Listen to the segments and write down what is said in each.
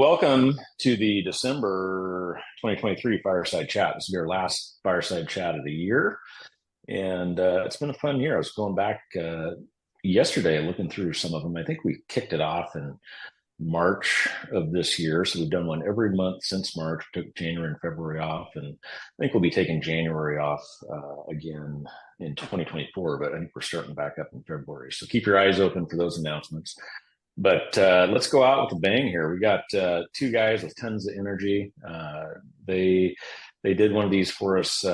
Welcome to the December 2023 Fireside Chat. This will be our last Fireside Chat of the year. And it's been a fun year. I was going back yesterday looking through some of them. I think we kicked it off in March of this year. So we've done one every month since March. We took January and February off. And I think we'll be taking January off again in 2024. But I think we're starting back up in February. So keep your eyes open for those announcements. But let's go out with a bang here. We got two guys with tons of energy. They did one of these for us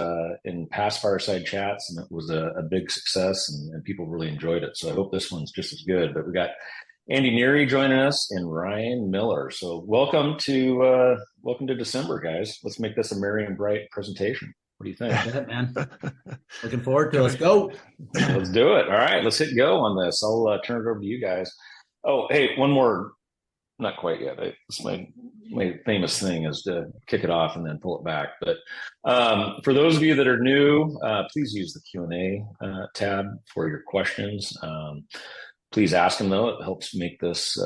in past Fireside Chats, and it was a big success, and people really enjoyed it. So I hope this one's just as good. But we got Andy Neary joining us and Ryan Miller. So welcome to December, guys. Let's make this a merry and bright presentation. What do you think? Yeah, man. Looking forward to it. Let's go. Let's do it. All right, let's hit go on this. I'll turn it over to you guys. Oh, hey, one more, not quite yet. It's my famous thing is to kick it off and then pull it back. But for those of you that are new, please use the Q&A tab for your questions. Please ask them, though. It helps make this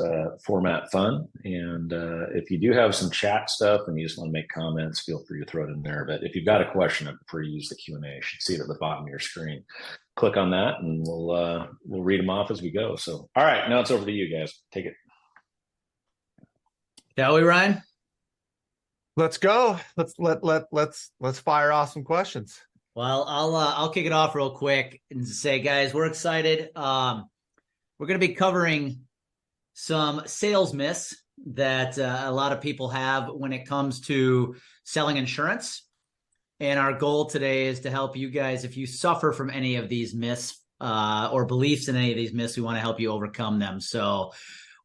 format fun. And if you do have some chat stuff and you just want to make comments, feel free to throw it in there. But if you've got a question, I prefer you use the Q&A. You should see it at the bottom of your screen. Click on that and we'll read them off as we go. So, all right, now it's over to you guys. Take it. Shall we, Ryan? Let's go. Let's fire off some questions. Well, I'll kick it off real quick and say, guys, we're excited. We're going to be covering some sales myths that a lot of people have when it comes to selling insurance. And our goal today is to help you guys. If you suffer from any of these myths or beliefs in any of these myths, we want to help you overcome them. So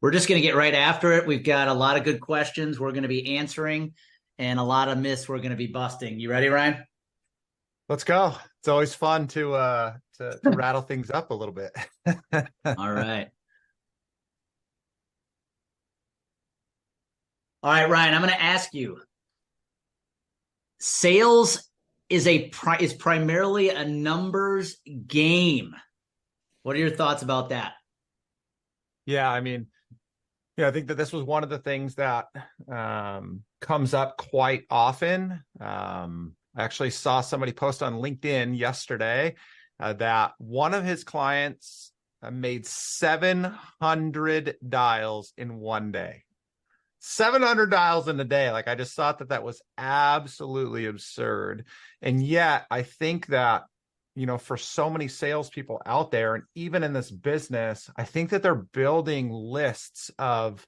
we're just going to get right after it. We've got a lot of good questions we're going to be answering and a lot of myths we're going to be busting. You ready, Ryan? Let's go. It's always fun to rattle things up a little bit. All right. All right, Ryan, I'm going to ask you. Sales is primarily a numbers game. What are your thoughts about that? Yeah, I mean, I think that this was one of the things that comes up quite often. I actually saw somebody post on LinkedIn yesterday that one of his clients made 700 dials in one day. 700 dials in a day. Like, I just thought that was absolutely absurd. And yet I think that, for so many salespeople out there, and even in this business, I think that they're building lists of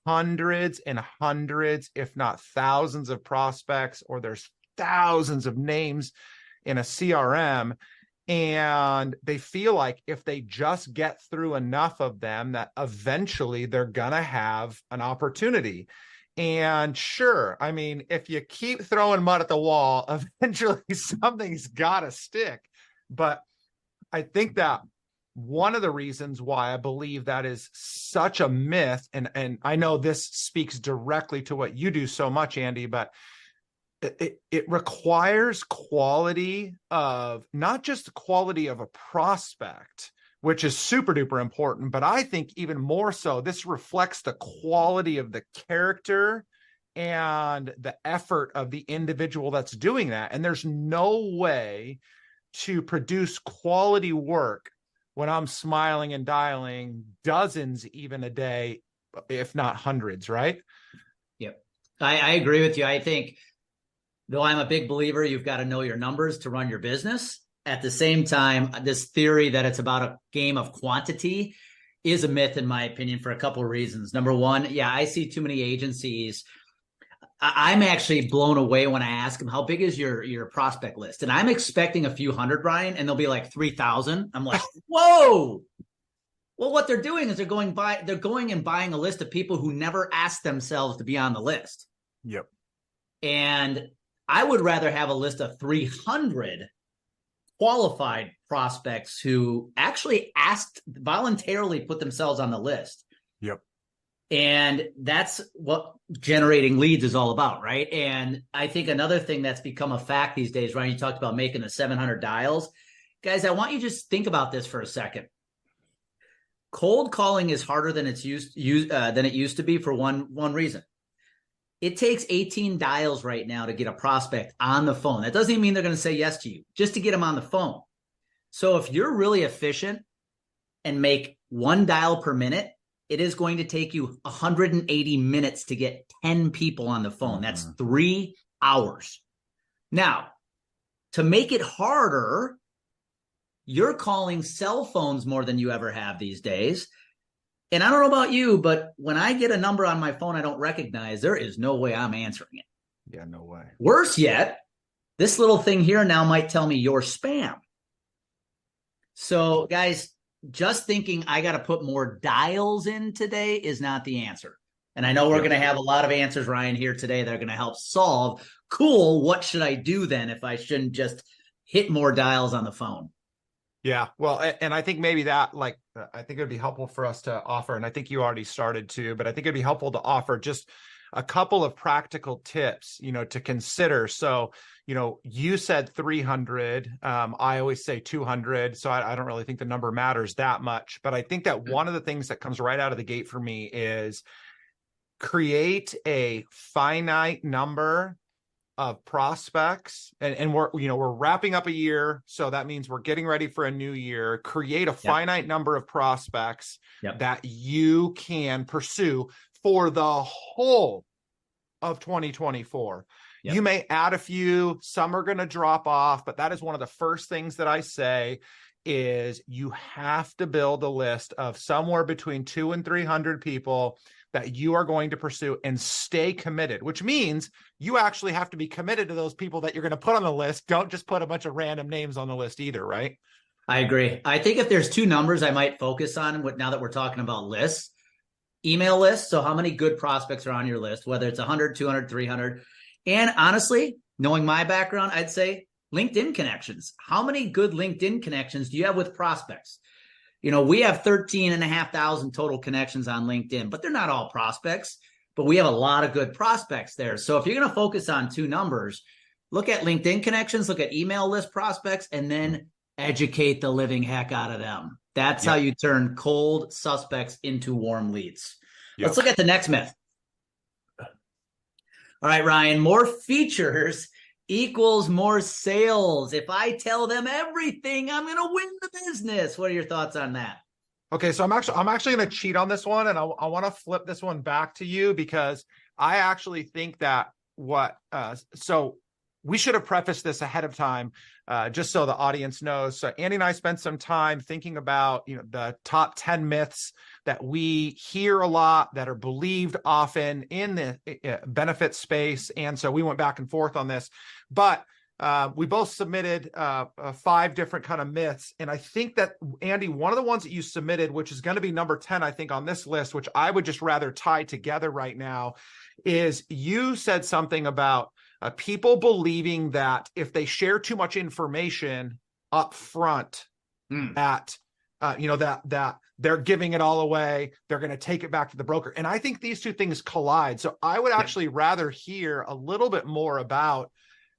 hundreds and hundreds, if not thousands of prospects, or there's thousands of names in a CRM. And they feel like if they just get through enough of them, that eventually they're going to have an opportunity. And sure, I mean, if you keep throwing mud at the wall, eventually something's got to stick. But I think that one of the reasons why I believe that is such a myth, and I know this speaks directly to what you do so much, Andy, but it requires quality of, not just the quality of a prospect, which is super duper important, but I think even more so, this reflects the quality of the character and the effort of the individual that's doing that. And there's no way to produce quality work when I'm smiling and dialing dozens even a day, if not hundreds, right? Yep. I agree with you. I think, though I'm a big believer, you've got to know your numbers to run your business. At the same time, this theory that it's about a game of quantity is a myth, in my opinion, for a couple of reasons. Number one, I see too many agencies. I'm actually blown away when I ask them, how big is your prospect list? And I'm expecting a few hundred, Brian, and they'll be like 3,000. I'm like, whoa. Well, what they're doing is they're going and buying a list of people who never asked themselves to be on the list. Yep. And I would rather have a list of 300 qualified prospects who actually voluntarily put themselves on the list. Yep. And that's what generating leads is all about, right? And I think another thing that's become a fact these days, Ryan, you talked about making the 700 dials. Guys, I want you to just think about this for a second. Cold calling is harder than it used to be for one reason. It takes 18 dials right now to get a prospect on the phone. That doesn't even mean they're going to say yes to you, just to get them on the phone. So if you're really efficient and make one dial per minute, it is going to take you 180 minutes to get 10 people on the phone. That's 3 hours. Now, to make it harder, you're calling cell phones more than you ever have these days. And I don't know about you, but when I get a number on my phone I don't recognize, there is no way I'm answering it. Yeah, no way. Worse yet, this little thing here now might tell me you're spam. So, guys, just thinking I got to put more dials in today is not the answer. And I know we're going to have a lot of answers, Ryan, here today that are going to help solve. Cool. What should I do then if I shouldn't just hit more dials on the phone? Yeah. Well, and I think maybe that, like, I think it'd be helpful for us to offer, and I think you already started to, but I think it'd be helpful to offer just a couple of practical tips, to consider. So, you said 300. I always say 200. So I don't really think the number matters that much. But I think that one of the things that comes right out of the gate for me is create a finite number of prospects. And we're wrapping up a year. So that means we're getting ready for a new year. Create a finite number of prospects that you can pursue for the whole of 2024. You may add a few, some are going to drop off, but that is one of the first things that I say is you have to build a list of somewhere between 200 and 300 people that you are going to pursue and stay committed, which means you actually have to be committed to those people that you're going to put on the list. Don't just put a bunch of random names on the list either, right? I agree. I think if there's two numbers I might focus on now that we're talking about lists, email lists. So how many good prospects are on your list, whether it's 100, 200, 300. And honestly, knowing my background, I'd say LinkedIn connections. How many good LinkedIn connections do you have with prospects? We have 13,500 total connections on LinkedIn, but they're not all prospects, but we have a lot of good prospects there. So if you're going to focus on two numbers, look at LinkedIn connections, look at email list prospects, and then educate the living heck out of them. That's how you turn cold suspects into warm leads. Let's look at the next myth. All right, Ryan, more features equals more sales. If I tell them everything, I'm going to win the business. What are your thoughts on that? Okay, so I'm actually going to cheat on this one, and I want to flip this one back to you because I actually think that so we should have prefaced this ahead of time, just so the audience knows. So Andy and I spent some time thinking about, the top 10 myths that we hear a lot that are believed often in the benefit space. And so we went back and forth on this, but we both submitted 5 different kind of myths. And I think that, Andy, one of the ones that you submitted, which is going to be number 10, I think, on this list, which I would just rather tie together right now, is you said something about people believing that if they share too much information up front, that they're giving it all away, they're going to take it back to the broker. And I think these two things collide. So I would actually rather hear a little bit more about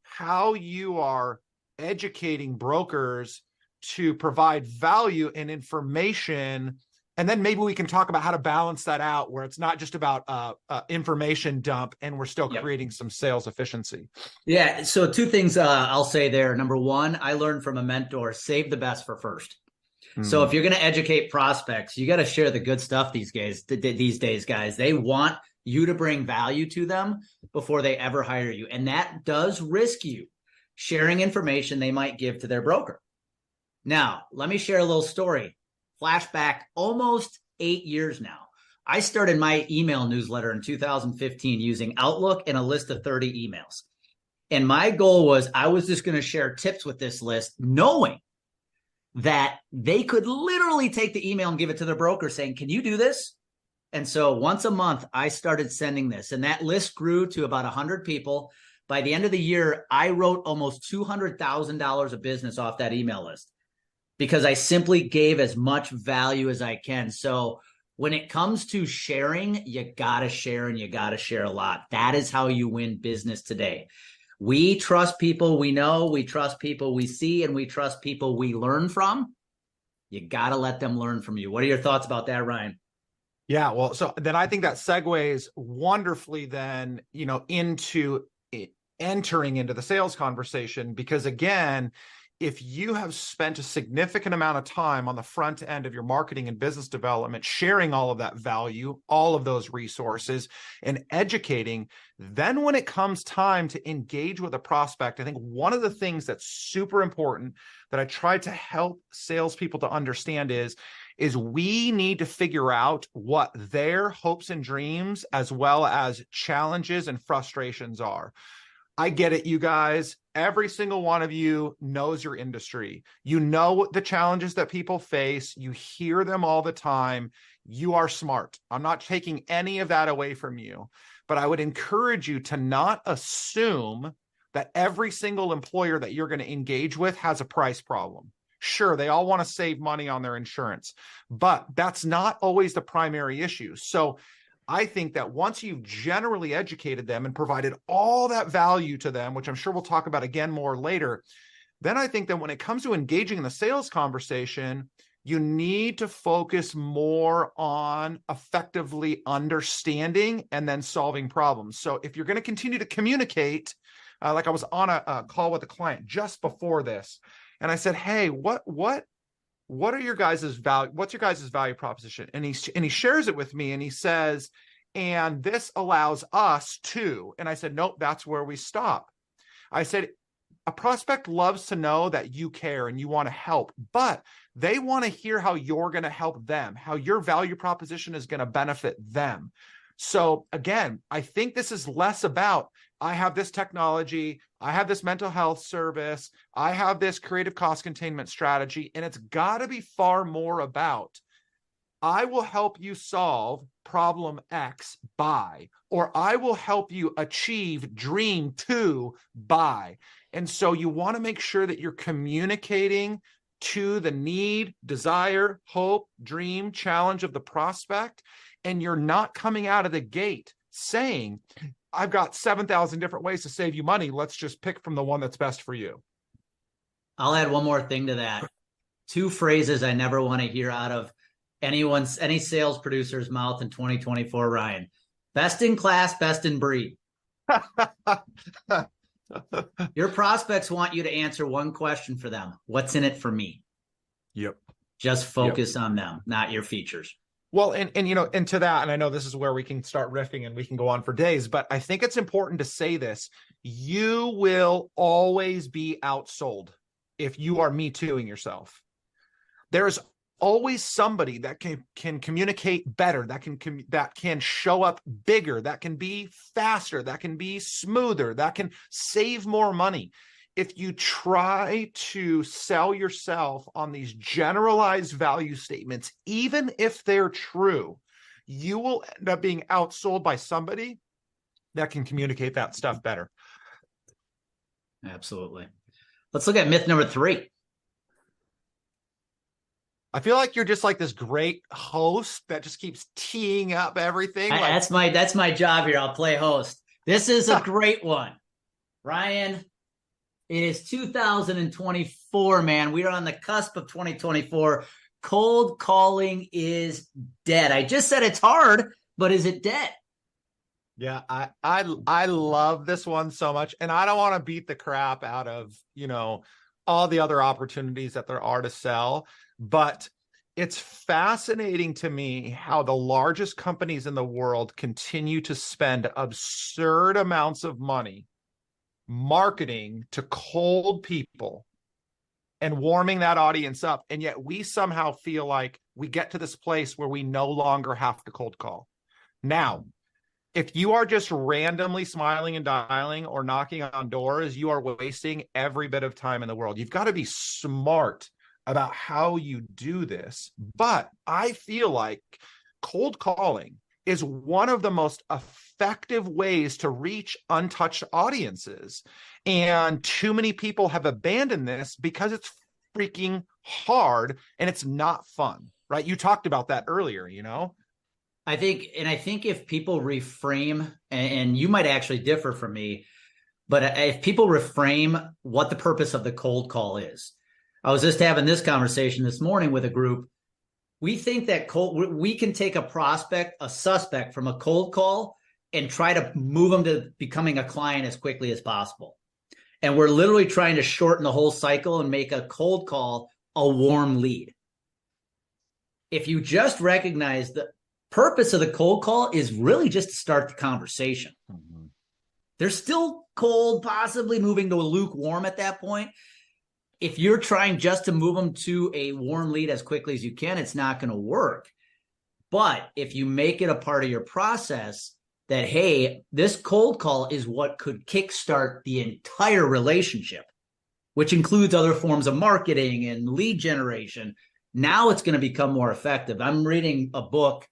how you are educating brokers to provide value and information. And then maybe we can talk about how to balance that out where it's not just about information dump and we're still creating some sales efficiency. Yeah. So 2 things I'll say there. Number 1, I learned from a mentor, save the best for first. So if you're going to educate prospects, you got to share the good stuff these days, guys. They want you to bring value to them before they ever hire you. And that does risk you sharing information they might give to their broker. Now, let me share a little story. Flashback almost 8 years now. I started my email newsletter in 2015 using Outlook and a list of 30 emails. And my goal was I was just going to share tips with this list, knowing that they could literally take the email and give it to their broker saying, can you do this? And so once a month, I started sending this, and that list grew to about 100 people. By the end of the year, I wrote almost $200,000 of business off that email list because I simply gave as much value as I can. So when it comes to sharing, you got to share, and you got to share a lot. That is how you win business today. We trust people we know, we trust people we see, and we trust people we learn from. You got to let them learn from you. What are your thoughts about that, Ryan? Yeah, well, so then I think that segues wonderfully then, into entering into the sales conversation, because again, if you have spent a significant amount of time on the front end of your marketing and business development, sharing all of that value, all of those resources, and educating, then when it comes time to engage with a prospect, I think one of the things that's super important that I try to help salespeople to understand is we need to figure out what their hopes and dreams, as well as challenges and frustrations are. I get it, you guys. Every single one of you knows your industry. You know the challenges that people face. You hear them all the time. You are smart. I'm not taking any of that away from you, but I would encourage you to not assume that every single employer that you're going to engage with has a price problem. Sure, they all want to save money on their insurance, but that's not always the primary issue. So I think that once you've generally educated them and provided all that value to them, which I'm sure we'll talk about again more later, then I think that when it comes to engaging in the sales conversation, you need to focus more on effectively understanding and then solving problems. So if you're going to continue to communicate, like I was on a call with a client just before this, and I said, hey, what are your guys' value? What's your guys' value proposition? And he shares it with me, and he says, and this allows us to, and I said, nope, that's where we stop. I said, a prospect loves to know that you care and you want to help, but they want to hear how you're going to help them, how your value proposition is going to benefit them. So again, I think this is less about, I have this technology, I have this mental health service, I have this creative cost containment strategy, and it's got to be far more about, I will help you solve problem X by, or I will help you achieve dream 2 by. And so you want to make sure that you're communicating to the need, desire, hope, dream, challenge of the prospect, and you're not coming out of the gate saying, I've got 7,000 different ways to save you money. Let's just pick from the one that's best for you. I'll add one more thing to that. 2 phrases I never want to hear out of any sales producer's mouth in 2024, Ryan. Best in class, best in breed. Your prospects want you to answer one question for them. What's in it for me? Yep. Just focus on them, not your features. Well, and to that, and I know this is where we can start riffing and we can go on for days, but I think it's important to say this. You will always be outsold if you are me tooing yourself. There's always somebody that can communicate better, that can show up bigger, that can be faster, that can be smoother, that can save more money. If you try to sell yourself on these generalized value statements, even if they're true, you will end up being outsold by somebody that can communicate that stuff better. Absolutely. Let's look at myth number 3. I feel like you're just like this great host that just keeps teeing up everything. That's my job here. I'll play host. This is a great one. Ryan, it is 2024, man. We are on the cusp of 2024. Cold calling is dead. I just said it's hard, but is it dead? Yeah, I love this one so much. And I don't want to beat the crap out of, all the other opportunities that there are to sell. But it's fascinating to me how the largest companies in the world continue to spend absurd amounts of money marketing to cold people and warming that audience up. And yet we somehow feel like we get to this place where we no longer have to cold call. Now, if you are just randomly smiling and dialing or knocking on doors, you are wasting every bit of time in the world. You've got to be smart about how you do this. But I feel like cold calling is one of the most effective ways to reach untouched audiences. And too many people have abandoned this because it's freaking hard and it's not fun, right? You talked about that earlier, I think if people reframe, and you might actually differ from me, but if people reframe what the purpose of the cold call is. I was just having this conversation this morning with a group. We think that we can take a suspect from a cold call and try to move them to becoming a client as quickly as possible. And we're literally trying to shorten the whole cycle and make a cold call a warm lead. If you just recognize the purpose of the cold call is really just to start the conversation. Mm-hmm. They're still cold, possibly moving to a lukewarm at that point. If you're trying just to move them to a warm lead as quickly as you can, it's not going to work. But if you make it a part of your process that, hey, this cold call is what could kickstart the entire relationship, which includes other forms of marketing and lead generation, now it's going to become more effective. I'm reading a book,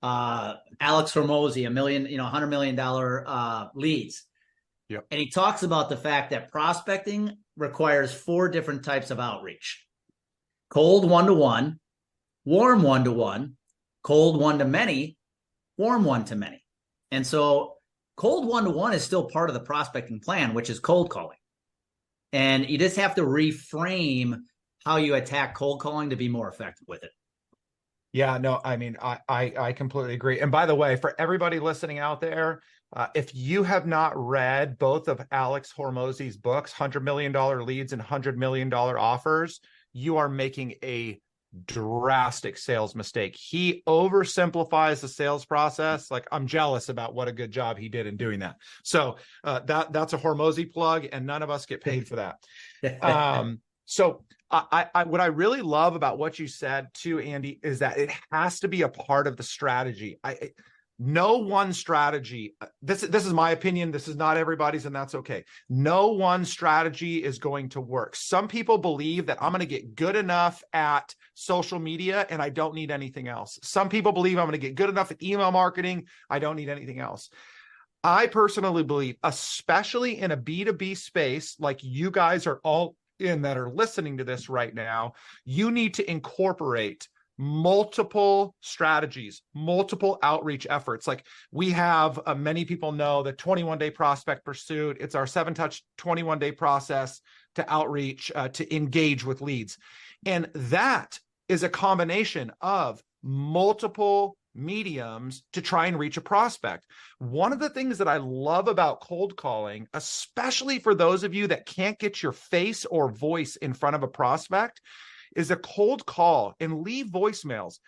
Alex Hormozi, $100 million leads. Yep. And he talks about the fact that prospecting requires 4 different types of outreach: cold one-to-one, warm one-to-one, cold one-to-many, warm one-to-many. And so cold one-to-one is still part of the prospecting plan, which is cold calling. And you just have to reframe how you attack cold calling to be more effective with it. Yeah, no, I mean, I completely agree. And by the way, for everybody listening out there, if you have not read both of Alex Hormozi's books, $100 Million Leads and $100 Million Offers, you are making a drastic sales mistake. He oversimplifies the sales process. Like, I'm jealous about what a good job he did in doing that. So that's a Hormozi plug, and none of us get paid for that. So what I really love about what you said too, Andy, is that it has to be a part of the strategy. No one strategy, this is my opinion, this is not everybody's, and that's okay. No one strategy is going to work. Some people believe that I'm going to get good enough at social media and I don't need anything else. Some people believe I'm going to get good enough at email marketing, I don't need anything else. I personally believe, especially in a B2B space like you guys are all in that are listening to this right now, you need to incorporate multiple strategies, multiple outreach efforts. Like we have, many people know the 21-day prospect pursuit. It's our 7-touch 21-day process to outreach, to engage with leads. And that is a combination of multiple mediums to try and reach a prospect. One of the things that I love about cold calling, especially for those of you that can't get your face or voice in front of a prospect, is a cold call and leave voicemails,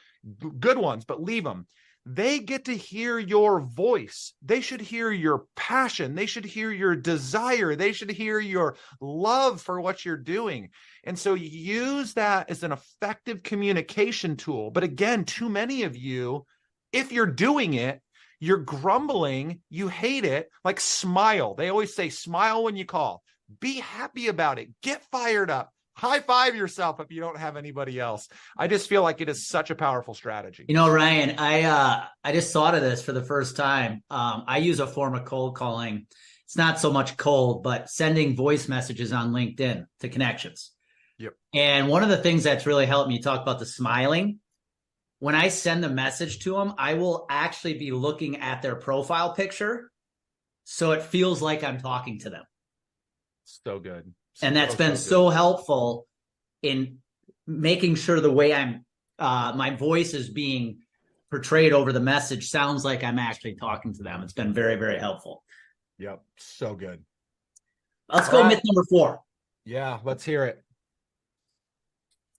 good ones, but leave them. They get to hear your voice. They should hear your passion. They should hear your desire. They should hear your love for what you're doing. And so use that as an effective communication tool. But again, too many of you, if you're doing it, you're grumbling, you hate it, like smile. They always say, smile when you call. Be happy about it. Get fired up. High five yourself if you don't have anybody else. I just feel like it is such a powerful strategy. You know, Ryan, I just thought of this for the first time. I use a form of cold calling. It's not so much cold, but sending voice messages on LinkedIn to connections. Yep. And one of the things that's really helped me, talk about the smiling. When I send the message to them, I will actually be looking at their profile picture, so it feels like I'm talking to them. So good. And that's been so helpful in making sure the way my voice is being portrayed over the message sounds like I'm actually talking to them. It's been very, very helpful. Yep. So good. Let's go myth number 4. Yeah, let's hear it.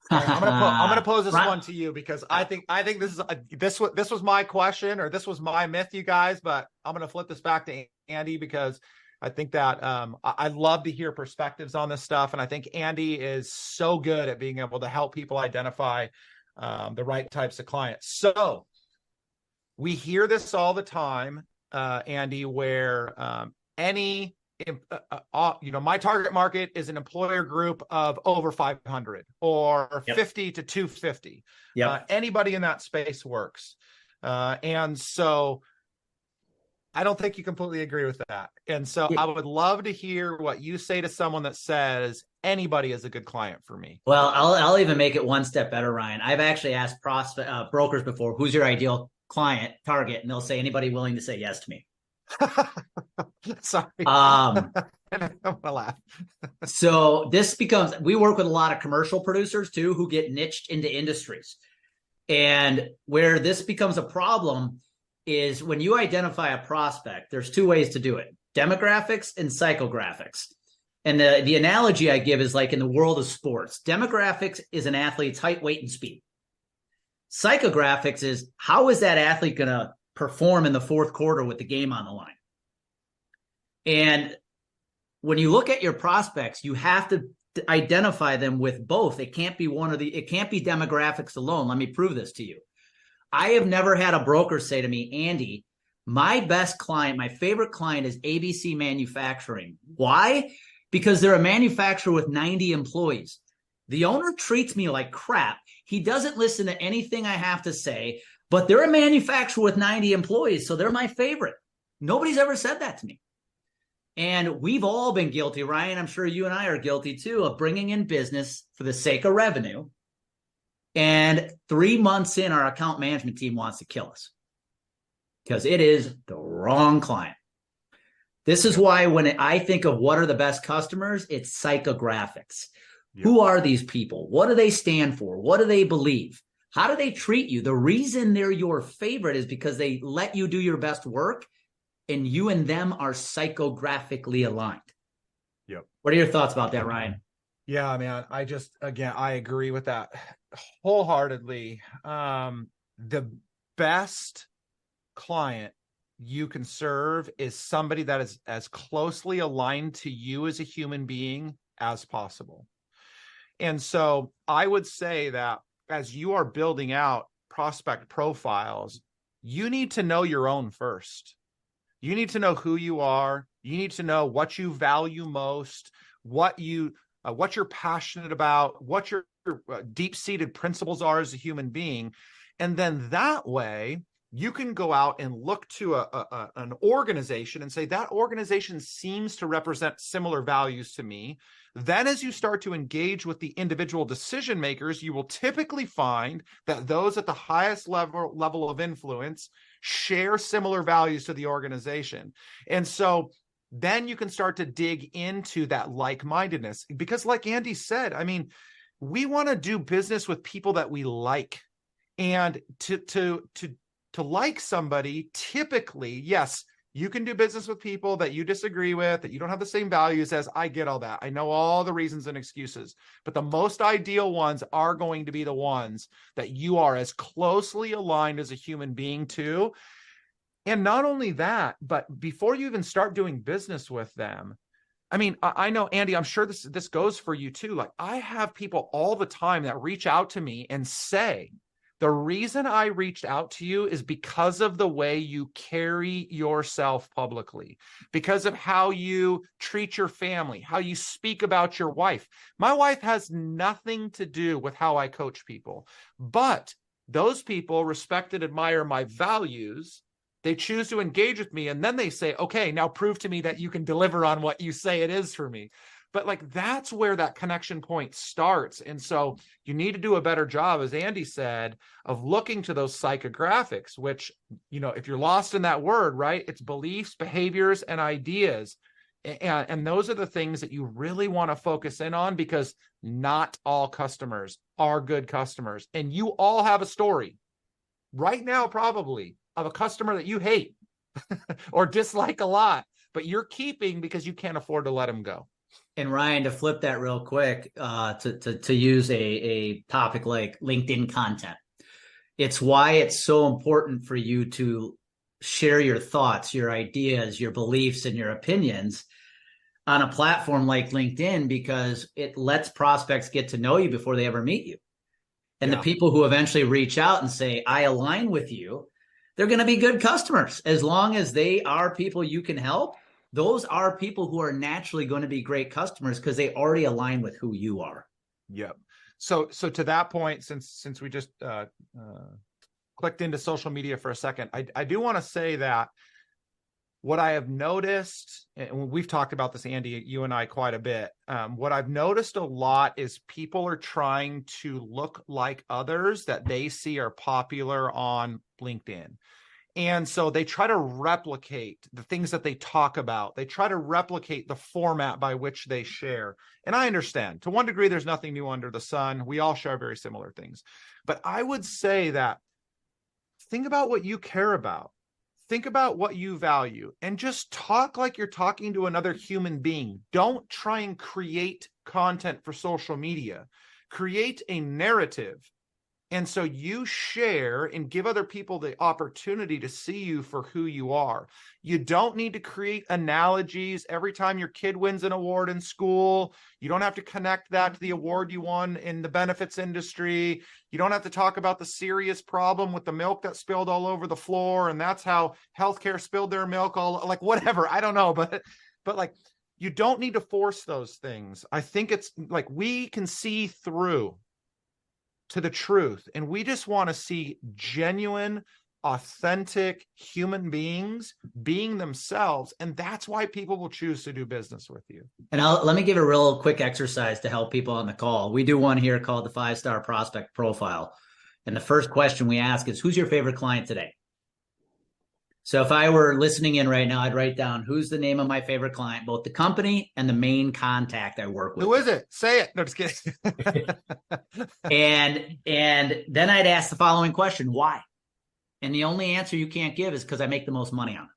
Right, I'm gonna pose this one to you because I think this was my question, or this was my myth, you guys, but I'm gonna flip this back to Andy because I think that I love to hear perspectives on this stuff. And I think Andy is so good at being able to help people identify the right types of clients. So we hear this all the time, Andy, where my target market is an employer group of over 500 or 50 to 250. Anybody in that space works. And so I don't think you completely agree with that. And so I would love to hear what you say to someone that says anybody is a good client for me. Well, I'll even make it one step better, Ryan. I've actually asked brokers before, who's your ideal client target? And they'll say anybody willing to say yes to me. Sorry. I'm gonna laugh. So this becomes, we work with a lot of commercial producers too, who get niched into industries. And where this becomes a problem is when you identify a prospect, there's two ways to do it: demographics and psychographics. And the analogy I give is like in the world of sports, demographics is an athlete's height, weight, and speed. Psychographics is how is that athlete going to perform in the fourth quarter with the game on the line? And when you look at your prospects, you have to identify them with both. It can't be it can't be demographics alone. Let me prove this to you. I have never had a broker say to me, Andy, my best client, my favorite client is ABC Manufacturing. Why? Because they're a manufacturer with 90 employees. The owner treats me like crap. He doesn't listen to anything I have to say, but they're a manufacturer with 90 employees, so they're my favorite. Nobody's ever said that to me. And we've all been guilty, Ryan, I'm sure you and I are guilty too, of bringing in business for the sake of revenue. And 3 months in, our account management team wants to kill us because it is the wrong client. This is why when I think of what are the best customers, it's psychographics. Yep. Who are these people? What do they stand for? What do they believe? How do they treat you? The reason they're your favorite is because they let you do your best work and you and them are psychographically aligned. Yep. What are your thoughts about that, Ryan? Yeah, man, I agree with that wholeheartedly. The best client you can serve is somebody that is as closely aligned to you as a human being as possible. And so I would say that as you are building out prospect profiles, you need to know your own first. You need to know who you are. You need to know what you value most, what you're passionate about, what your deep-seated principles are as a human being. And then that way, you can go out and look to an organization and say, that organization seems to represent similar values to me. Then as you start to engage with the individual decision makers, you will typically find that those at the highest level of influence share similar values to the organization. And so then you can start to dig into that like-mindedness. Because like Andy said, I mean, we want to do business with people that we like. And to like somebody, typically, yes, you can do business with people that you disagree with, that you don't have the same values as. I get all that. I know all the reasons and excuses, but the most ideal ones are going to be the ones that you are as closely aligned as a human being to. And not only that, but before you even start doing business with them, I mean, I know, Andy, I'm sure this goes for you too. Like, I have people all the time that reach out to me and say, the reason I reached out to you is because of the way you carry yourself publicly, because of how you treat your family, how you speak about your wife. My wife has nothing to do with how I coach people, but those people respect and admire my values. They choose to engage with me, and then they say, okay, now prove to me that you can deliver on what you say it is for me. But like, that's where that connection point starts. And so you need to do a better job, as Andy said, of looking to those psychographics, which, you know, if you're lost in that word, right, it's beliefs, behaviors, and ideas. And those are the things that you really want to focus in on, because not all customers are good customers. And you all have a story right now, probably, of a customer that you hate or dislike a lot, but you're keeping because you can't afford to let them go. And Ryan, to flip that real quick, to use a topic like LinkedIn content, it's why it's so important for you to share your thoughts, your ideas, your beliefs, and your opinions on a platform like LinkedIn, because it lets prospects get to know you before they ever meet you. And the people who eventually reach out and say, I align with you, they're going to be good customers. As long as they are people you can help, those are people who are naturally going to be great customers because they already align with who you are. Yep. So to that point, since we just clicked into social media for a second, I do want to say that what I have noticed, and we've talked about this, Andy, you and I, quite a bit. What I've noticed a lot is people are trying to look like others that they see are popular on LinkedIn. And so they try to replicate the things that they talk about. They try to replicate the format by which they share. And I understand, to one degree, there's nothing new under the sun. We all share very similar things. But I would say that think about what you care about. Think about what you value and just talk like you're talking to another human being. Don't try and create content for social media. Create a narrative. And so you share and give other people the opportunity to see you for who you are. You don't need to create analogies every time your kid wins an award in school. You don't have to connect that to the award you won in the benefits industry. You don't have to talk about the serious problem with the milk that spilled all over the floor. And that's how healthcare spilled their milk all, like whatever. I don't know, but like, you don't need to force those things. I think it's like we can see through to the truth. And we just want to see genuine, authentic human beings being themselves. And that's why people will choose to do business with you. And let me give a real quick exercise to help people on the call. We do one here called the 5-star prospect profile. And the first question we ask is, who's your favorite client today? So if I were listening in right now, I'd write down who's the name of my favorite client, both the company and the main contact I work with. Who is it? Say it. No, just kidding. and then I'd ask the following question, why? And the only answer you can't give is because I make the most money on it.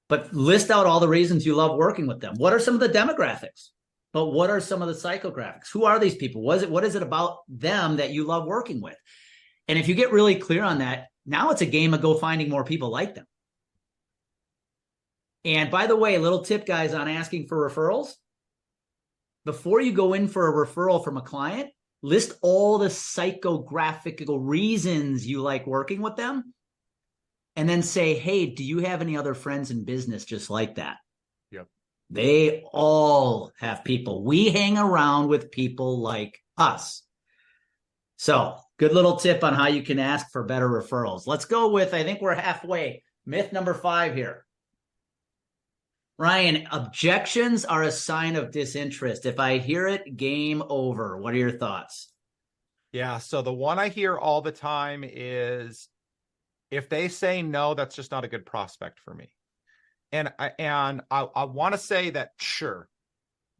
But list out all the reasons you love working with them. What are some of the demographics? But what are some of the psychographics? Who are these people? What is it about them that you love working with? And if you get really clear on that, now it's a game of go finding more people like them. And by the way, a little tip, guys, on asking for referrals. Before you go in for a referral from a client, list all the psychographical reasons you like working with them. And then say, hey, do you have any other friends in business just like that? Yep. They all have people. We hang around with people like us. So good little tip on how you can ask for better referrals. Let's go with, I think we're halfway. Myth number 5 here. Ryan, objections are a sign of disinterest. If I hear it, game over. What are your thoughts? Yeah. So the one I hear all the time is, if they say no, that's just not a good prospect for me. And I want to say that, sure,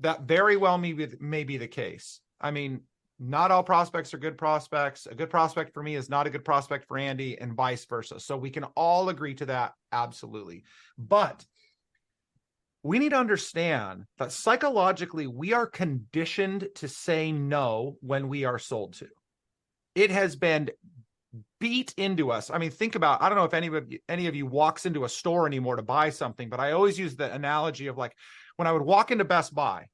that very well may be the case. I mean, not all prospects are good prospects. A good prospect for me is not a good prospect for Andy, and vice versa. So we can all agree to that. Absolutely. But we need to understand that psychologically, we are conditioned to say no when we are sold to. It has been beat into us. I mean, think about, I don't know if any of you walks into a store anymore to buy something, but I always use the analogy of like when I would walk into Best Buy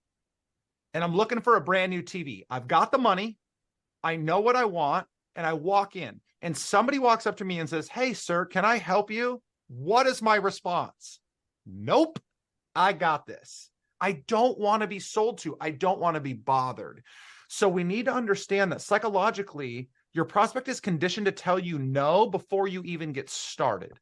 and I'm looking for a brand new TV. I've got the money, I know what I want, and I walk in and somebody walks up to me and says, hey, sir, can I help you? What is my response? Nope, I got this. I don't want to be sold to. I don't want to be bothered. So we need to understand that psychologically, your prospect is conditioned to tell you no before you even get started.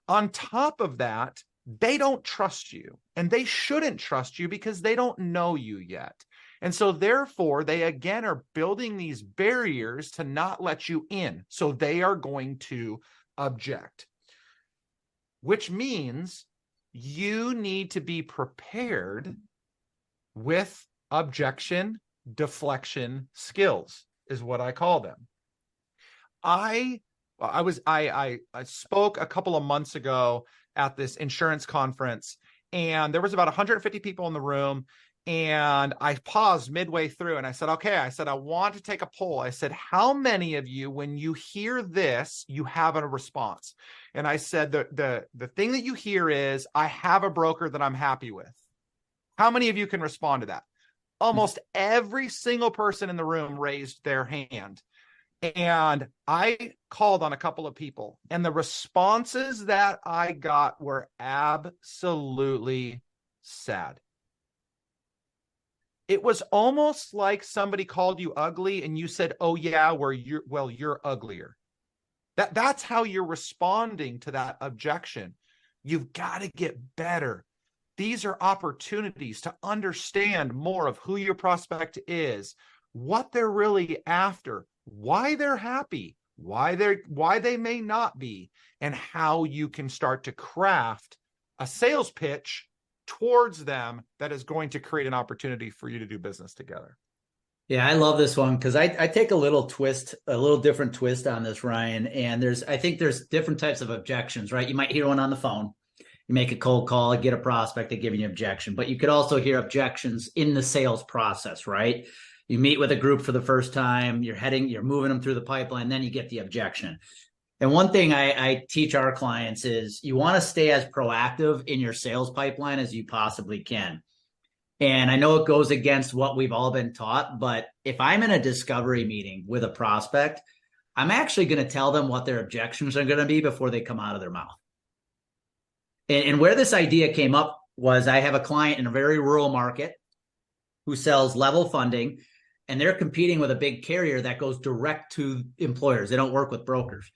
On top of that, they don't trust you, and they shouldn't trust you because they don't know you yet. And so therefore, they again are building these barriers to not let you in. So they are going to object, which means you need to be prepared with objection deflection skills, is what I call them. I spoke a couple of months ago at this insurance conference, and there was about 150 people in the room. And I paused midway through and I said, okay, I want to take a poll. I said, how many of you, when you hear this, you have a response? And I said, the thing that you hear is, I have a broker that I'm happy with. How many of you can respond to that? Almost every single person in the room raised their hand. And I called on a couple of people, and the responses that I got were absolutely sad. It was almost like somebody called you ugly and you said, oh yeah, you're uglier. That's how you're responding to that objection. You've got to get better. These are opportunities to understand more of who your prospect is, what they're really after, why they're happy, why they may not be, and how you can start to craft a sales pitch towards them that is going to create an opportunity for you to do business together. Yeah, I love this one because I take a little different twist on this, Ryan. And I think there's different types of objections, right? You might hear one on the phone. You make a cold call, get a prospect, they give you an objection. But you could also hear objections in the sales process, right? You meet with a group for the first time, you're moving them through the pipeline, then you get the objection. And one thing I teach our clients is you want to stay as proactive in your sales pipeline as you possibly can. And I know it goes against what we've all been taught, but if I'm in a discovery meeting with a prospect, I'm actually going to tell them what their objections are going to be before they come out of their mouth. And where this idea came up was I have a client in a very rural market who sells level funding, and they're competing with a big carrier that goes direct to employers. They don't work with brokers.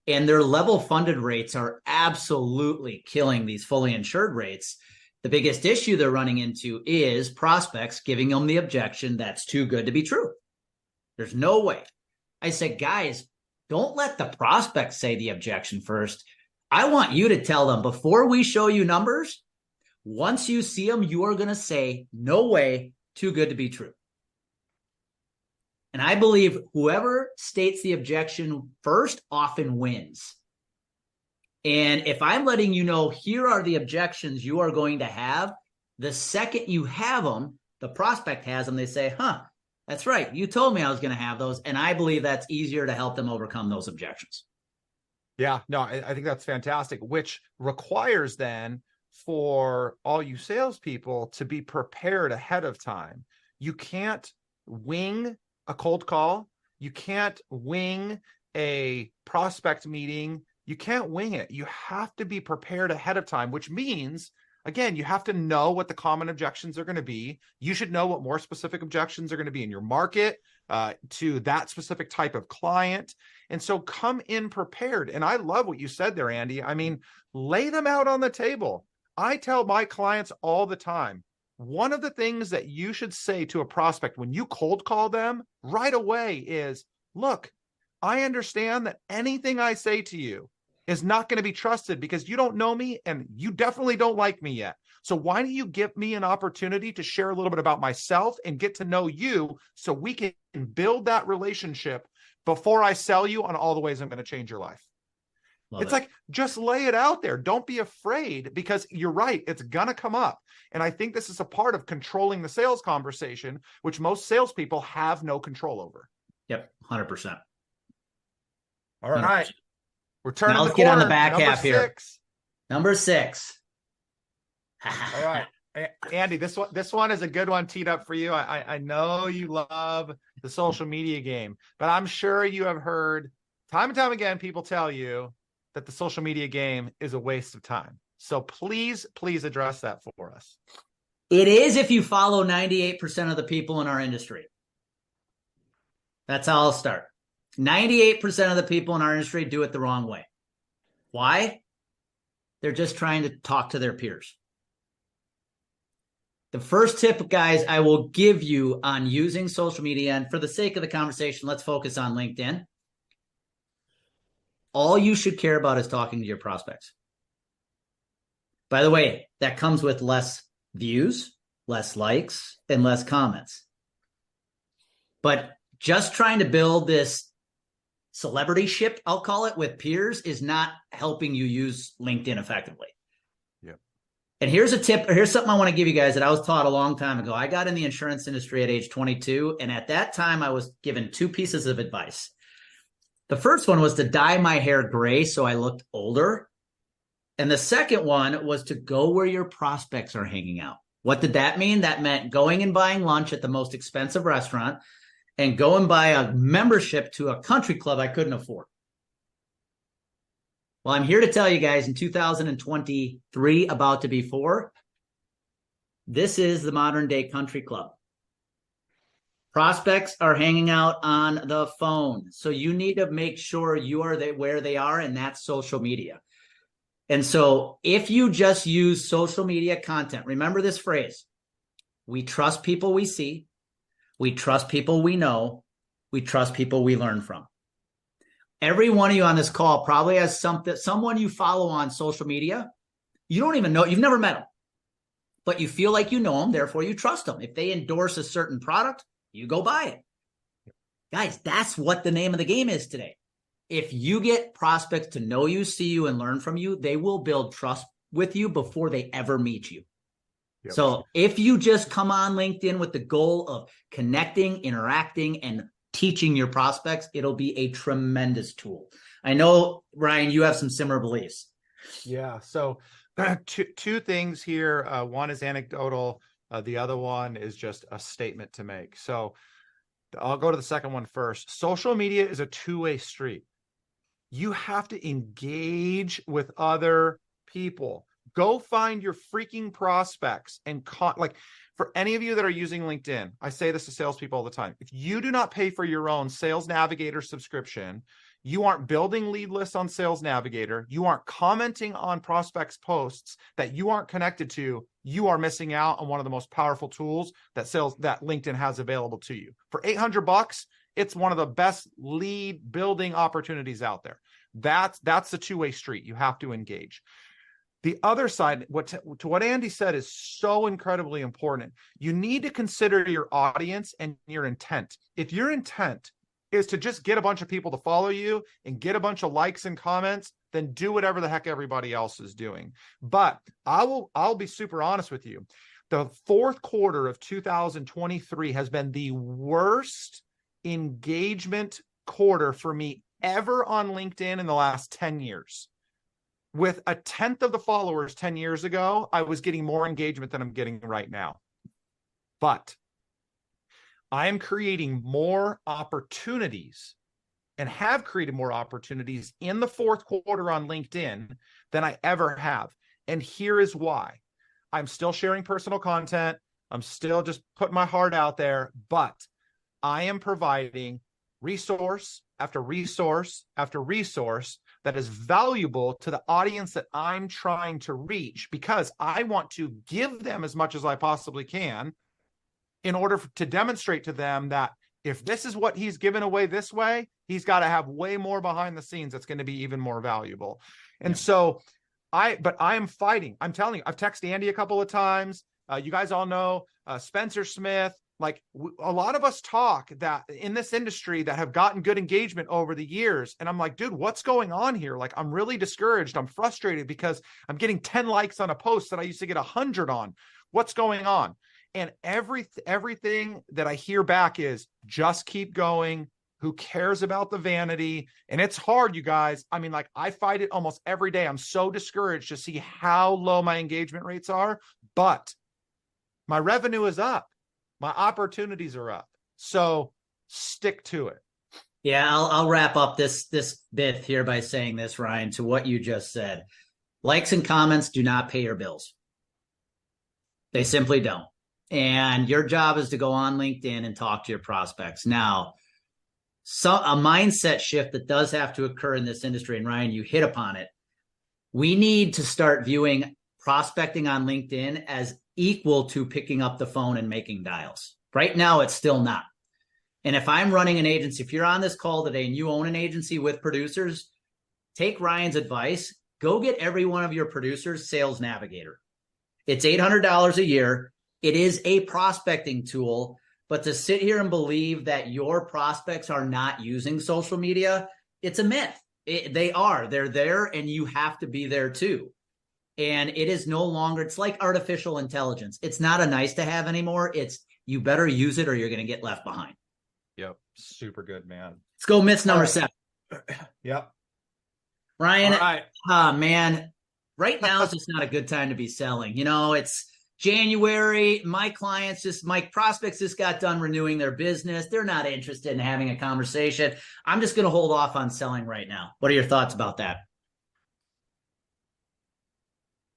And their level funded rates are absolutely killing these fully insured rates. The biggest issue they're running into is prospects giving them the objection that's too good to be true. There's no way. I said, guys, don't let the prospect say the objection first. I want you to tell them before we show you numbers, once you see them, you are going to say, no way, too good to be true. And I believe whoever states the objection first often wins. And if I'm letting you know, here are the objections you are going to have, the second you have them, the prospect has them, they say, that's right. You told me I was going to have those. And I believe that's easier to help them overcome those objections. Yeah, no, I think that's fantastic, which requires then for all you salespeople to be prepared ahead of time. You can't wing a cold call. You can't wing a prospect meeting. You can't wing it. You have to be prepared ahead of time, which means, again, you have to know what the common objections are going to be. You should know what more specific objections are going to be in your market to that specific type of client. And so come in prepared. And I love what you said there, Andy. I mean, lay them out on the table. I tell my clients all the time, one of the things that you should say to a prospect when you cold call them right away is, look, I understand that anything I say to you is not going to be trusted because you don't know me and you definitely don't like me yet. So why don't you give me an opportunity to share a little bit about myself and get to know you so we can build that relationship before I sell you on all the ways I'm going to change your life. It's like, just lay it out there. Don't be afraid, because you're right. It's going to come up. And I think this is a part of controlling the sales conversation, which most salespeople have no control over. Yep. 100%. All right. 100%. We're turning now let's the corner. Get on the back Number half 6. Here. Number 6. All right. Andy, this one is a good one teed up for you. I know you love the social media game, but I'm sure you have heard time and time again people tell you that the social media game is a waste of time. So please address that for us. It is if you follow 98% of the people in our industry. That's how I'll start. 98% of the people in our industry do it the wrong way. Why? They're just trying to talk to their peers. The first tip, guys, I will give you on using social media, and for the sake of the conversation, let's focus on LinkedIn. All you should care about is talking to your prospects. By the way, that comes with less views, less likes, and less comments. But just trying to build this celebrityship, I'll call it, with peers is not helping you use LinkedIn effectively. Yep. And here's a tip, or here's something I want to give you guys that I was taught a long time ago. I got in the insurance industry at age 22, and at that time I was given 2 pieces of advice. The first one was to dye my hair gray so I looked older. And the second one was to go where your prospects are hanging out. What did that mean? That meant going and buying lunch at the most expensive restaurant and go and buy a membership to a country club I couldn't afford. Well, I'm here to tell you guys, in 2023, about to be 4, this is the modern day country club. Prospects are hanging out on the phone. So you need to make sure you are where they are, and that's social media. And so if you just use social media content, remember this phrase: we trust people we see, we trust people we know, we trust people we learn from. Every one of you on this call probably has someone you follow on social media. You don't even know, you've never met them, but you feel like you know them, therefore you trust them. If they endorse a certain product, you go buy it. Guys, that's what the name of the game is today. If you get prospects to know you, see you, and learn from you, they will build trust with you before they ever meet you. Yep. So if you just come on LinkedIn with the goal of connecting, interacting, and teaching your prospects, it'll be a tremendous tool. I know, Ryan, you have some similar beliefs. Yeah. So two things here. One is anecdotal. The other one is just a statement to make. So I'll go to the second one first. Social media is a two-way street. You have to engage with other people. Go find your freaking prospects and like, for any of you that are using LinkedIn, I say this to salespeople all the time. If you do not pay for your own Sales Navigator subscription, you aren't building lead lists on Sales Navigator, you aren't commenting on prospects' posts that you aren't connected to, you are missing out on one of the most powerful tools that LinkedIn has available to you. For $800, it's one of the best lead building opportunities out there. That's the two-way street. You have to engage. The other side, to what Andy said, is so incredibly important. You need to consider your audience and your intent. If your intent is to just get a bunch of people to follow you and get a bunch of likes and comments, then do whatever the heck everybody else is doing. But I'll be super honest with you. The fourth quarter of 2023 has been the worst engagement quarter for me ever on LinkedIn in the last 10 years. With a tenth of the followers 10 years ago, I was getting more engagement than I'm getting right now. But I am creating more opportunities and have created more opportunities in the fourth quarter on LinkedIn than I ever have. And here is why. I'm still sharing personal content. I'm still just putting my heart out there, but I am providing resource after resource after resource that is valuable to the audience that I'm trying to reach, because I want to give them as much as I possibly can in order to demonstrate to them that if this is what he's given away this way, he's got to have way more behind the scenes that's going to be even more valuable. And so I am fighting. I'm telling you, I've texted Andy a couple of times. You guys all know Spencer Smith. Like, a lot of us talk that in this industry that have gotten good engagement over the years. And I'm like, dude, what's going on here? Like, I'm really discouraged. I'm frustrated because I'm getting 10 likes on a post that I used to get 100 on. What's going on? And everything that I hear back is just keep going. Who cares about the vanity? And it's hard, you guys. I mean, like, I fight it almost every day. I'm so discouraged to see how low my engagement rates are, but my revenue is up. My opportunities are up. So stick to it. Yeah, I'll wrap up this bit here by saying this, Ryan, to what you just said. Likes and comments do not pay your bills. They simply don't. And your job is to go on LinkedIn and talk to your prospects. Now, a mindset shift that does have to occur in this industry, and Ryan, you hit upon it. We need to start viewing prospecting on LinkedIn as equal to picking up the phone and making dials. Right now, it's still not. And if I'm running an agency, if you're on this call today and you own an agency with producers, take Ryan's advice. Go get every one of your producers Sales Navigator. It's $800 a year. It is a prospecting tool, but to sit here and believe that your prospects are not using social media, it's a myth. They are. They're there, and you have to be there too. And it is no longer, it's like artificial intelligence. It's not a nice to have anymore. It's you better use it or you're going to get left behind. Yep. Super good, man. Let's go myth number 7. Yep. Ryan, all right. Man, right now is just not a good time to be selling. You know, it's January. My prospects just got done renewing their business. They're not interested in having a conversation. I'm just going to hold off on selling right now. What are your thoughts about that?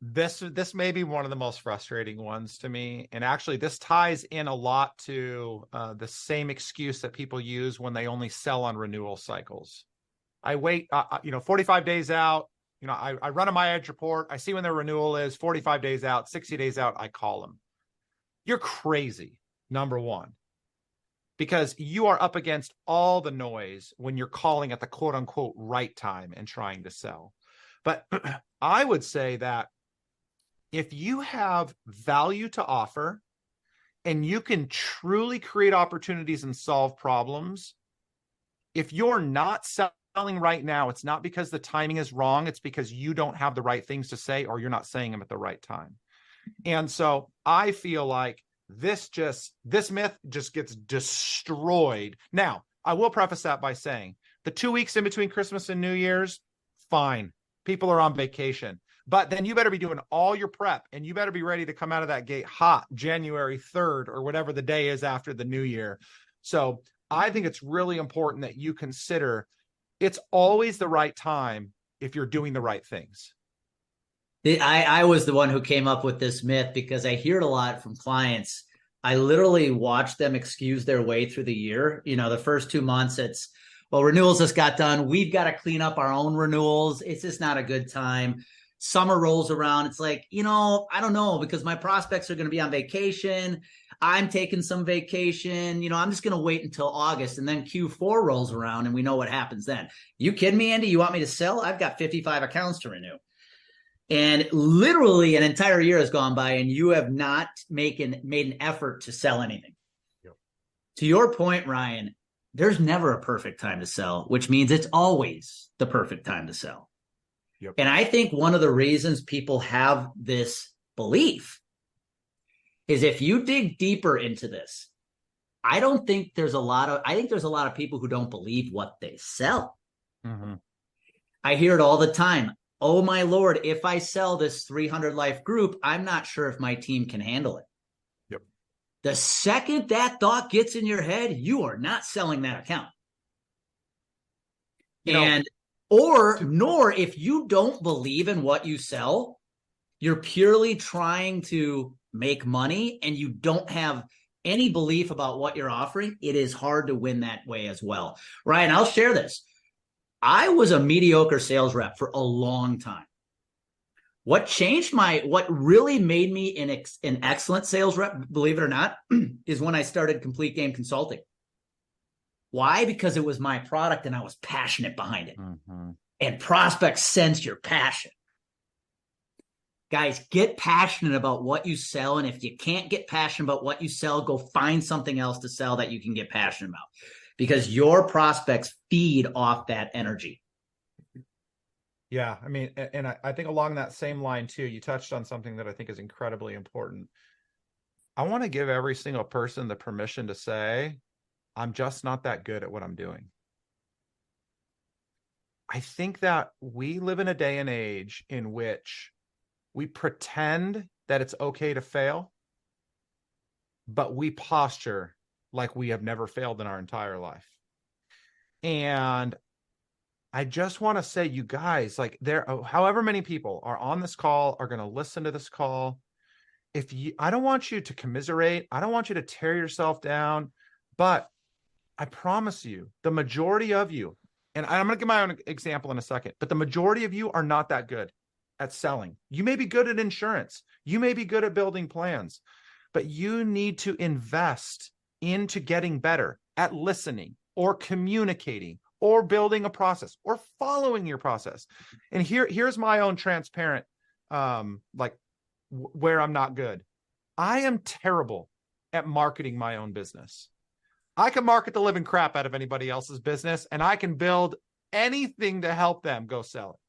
This may be one of the most frustrating ones to me. And actually, this ties in a lot to the same excuse that people use when they only sell on renewal cycles. I wait, 45 days out. I run a My Edge report. I see when their renewal is 45 days out, 60 days out. I call them. You're crazy, number one, because you are up against all the noise when you're calling at the quote unquote right time and trying to sell. But I would say that if you have value to offer, and you can truly create opportunities and solve problems. If you're not selling right now, it's not because the timing is wrong. It's because you don't have the right things to say, or you're not saying them at the right time. And so I feel like this myth just gets destroyed. Now, I will preface that by saying the 2 weeks in between Christmas and New Year's, fine. People are on vacation. But then you better be doing all your prep, and you better be ready to come out of that gate hot January 3rd or whatever the day is after the new year. So I think it's really important that you consider it's always the right time if you're doing the right things. I was the one who came up with this myth because I hear it a lot from clients. I literally watch them excuse their way through the year. The first 2 months, it's, well, renewals just got done. We've got to clean up our own renewals. It's just not a good time. Summer rolls around. It's like, I don't know, because my prospects are going to be on vacation. I'm taking some vacation. I'm just going to wait until August, and then Q4 rolls around and we know what happens then. You kidding me, Andy? You want me to sell? I've got 55 accounts to renew. And literally an entire year has gone by and you have not made an effort to sell anything. Yep. To your point, Ryan, there's never a perfect time to sell, which means it's always the perfect time to sell. Yep. And I think one of the reasons people have this belief is if you dig deeper into this, I think there's a lot of people who don't believe what they sell. Mm-hmm. I hear it all the time. Oh my Lord, if I sell this 300 life group, I'm not sure if my team can handle it. Yep. The second that thought gets in your head, you are not selling that account. Nor if you don't believe in what you sell, you're purely trying to make money and you don't have any belief about what you're offering, it is hard to win that way as well. Ryan, I'll share this. I was a mediocre sales rep for a long time. What really made me an excellent sales rep, believe it or not, is when I started Complete Game Consulting. Why? Because it was my product and I was passionate behind it. Mm-hmm. And prospects sense your passion. Guys, get passionate about what you sell. And if you can't get passionate about what you sell, go find something else to sell that you can get passionate about. Because your prospects feed off that energy. Yeah, I mean, and I think along that same line too, you touched on something that I think is incredibly important. I want to give every single person the permission to say, I'm just not that good at what I'm doing. I think that we live in a day and age in which we pretend that it's okay to fail, but we posture like we have never failed in our entire life. And I just want to say, you guys, like however many people are on this call, are going to listen to this call. I don't want you to commiserate. I don't want you to tear yourself down, but I promise you, the majority of you, and I'm going to give my own example in a second, but the majority of you are not that good at selling. You may be good at insurance. You may be good at building plans, but you need to invest into getting better at listening or communicating or building a process or following your process. And here's my own transparent, where I'm not good. I am terrible at marketing my own business. I can market the living crap out of anybody else's business and I can build anything to help them go sell it.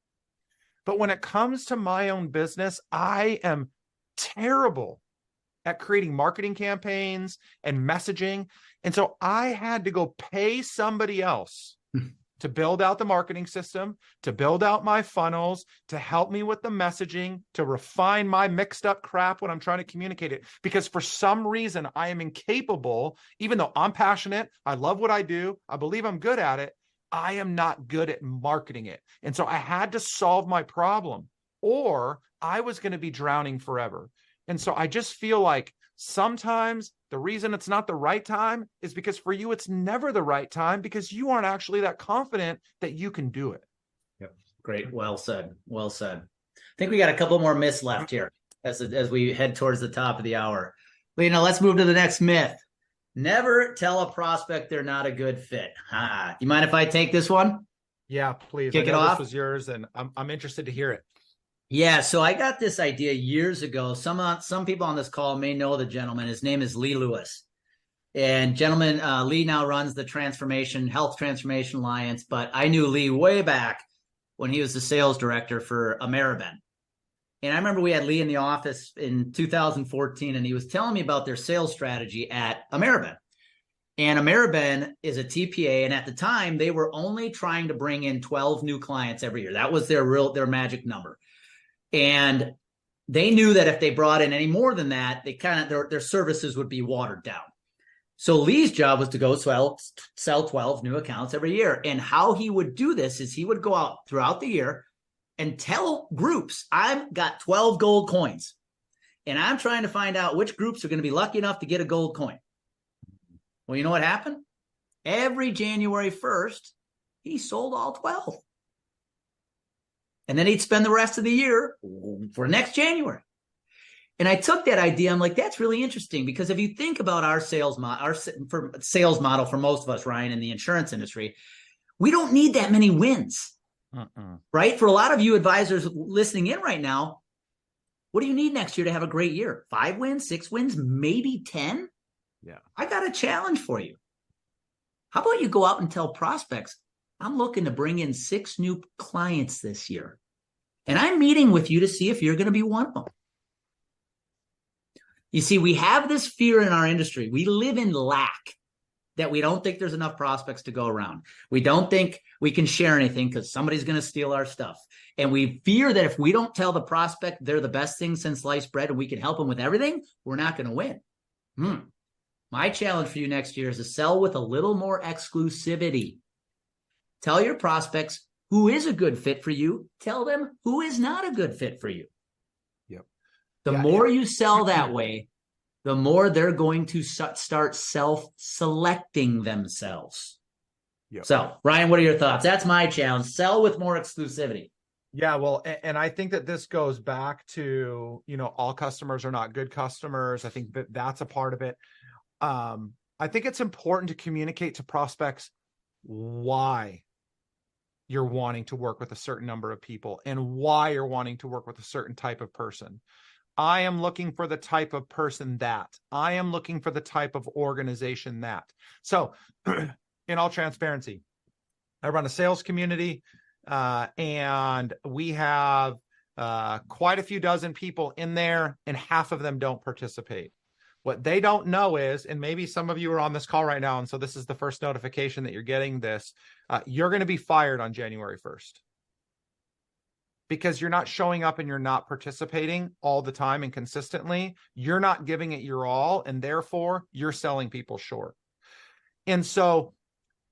But when it comes to my own business, I am terrible at creating marketing campaigns and messaging. And so I had to go pay somebody else to build out the marketing system, to build out my funnels, to help me with the messaging, to refine my mixed up crap when I'm trying to communicate it. Because for some reason, I am incapable, even though I'm passionate, I love what I do, I believe I'm good at it, I am not good at marketing it. And so I had to solve my problem, or I was going to be drowning forever. And so I just feel like sometimes the reason it's not the right time is because for you, it's never the right time because you aren't actually that confident that you can do it. Yep. Great. Well said. Well said. I think we got a couple more myths left here as we head towards the top of the hour. Let's move to the next myth. Never tell a prospect they're not a good fit. You mind if I take this one? Yeah, please. Kick it off. This was yours and I'm interested to hear it. Yeah, so I got this idea years ago. Some people on this call may know the gentleman. His name is Lee Lewis. And gentleman, Lee now runs the Health Transformation Alliance, but I knew Lee way back when he was the sales director for Ameriben. And I remember we had Lee in the office in 2014, and he was telling me about their sales strategy at Ameriben. And Ameriben is a TPA, and at the time, they were only trying to bring in 12 new clients every year. That was their magic number. And they knew that if they brought in any more than that, their services would be watered down. So Lee's job was to go sell 12 new accounts every year. And how he would do this is he would go out throughout the year and tell groups, I've got 12 gold coins, and I'm trying to find out which groups are going to be lucky enough to get a gold coin. Well, you know what happened? Every January 1st, he sold all 12. And then he'd spend the rest of the year for next January. And I took that idea. I'm like, that's really interesting, because if you think about our sales model for most of us, Ryan, in the insurance industry, we don't need that many wins, right? For a lot of you advisors listening in right now, what do you need next year to have a great year? 5 wins, 6 wins, maybe 10? Yeah. I got a challenge for you. How about you go out and tell prospects, I'm looking to bring in 6 new clients this year, and I'm meeting with you to see if you're going to be one of them. You see, we have this fear in our industry. We live in lack, that we don't think there's enough prospects to go around. We don't think we can share anything because somebody's going to steal our stuff. And we fear that if we don't tell the prospect they're the best thing since sliced bread and we can help them with everything, we're not going to win. My challenge for you next year is to sell with a little more exclusivity. Tell your prospects who is a good fit for you. Tell them who is not a good fit for you. The more you sell that way, the more they're going to start self-selecting themselves. So, Ryan, what are your thoughts? That's my challenge. Sell with more exclusivity. Yeah, well, and I think that this goes back to, all customers are not good customers. I think that that's a part of it. I think it's important to communicate to prospects why you're wanting to work with a certain number of people and why you're wanting to work with a certain type of person. I am looking for the type of person that. I am looking for the type of organization that. So in all transparency, I run a sales community, and we have quite a few dozen people in there, and half of them don't participate. What they don't know is, and maybe some of you are on this call right now, and so this is the first notification that you're getting this, you're going to be fired on January 1st. Because you're not showing up and you're not participating all the time and consistently. You're not giving it your all, and therefore you're selling people short. And so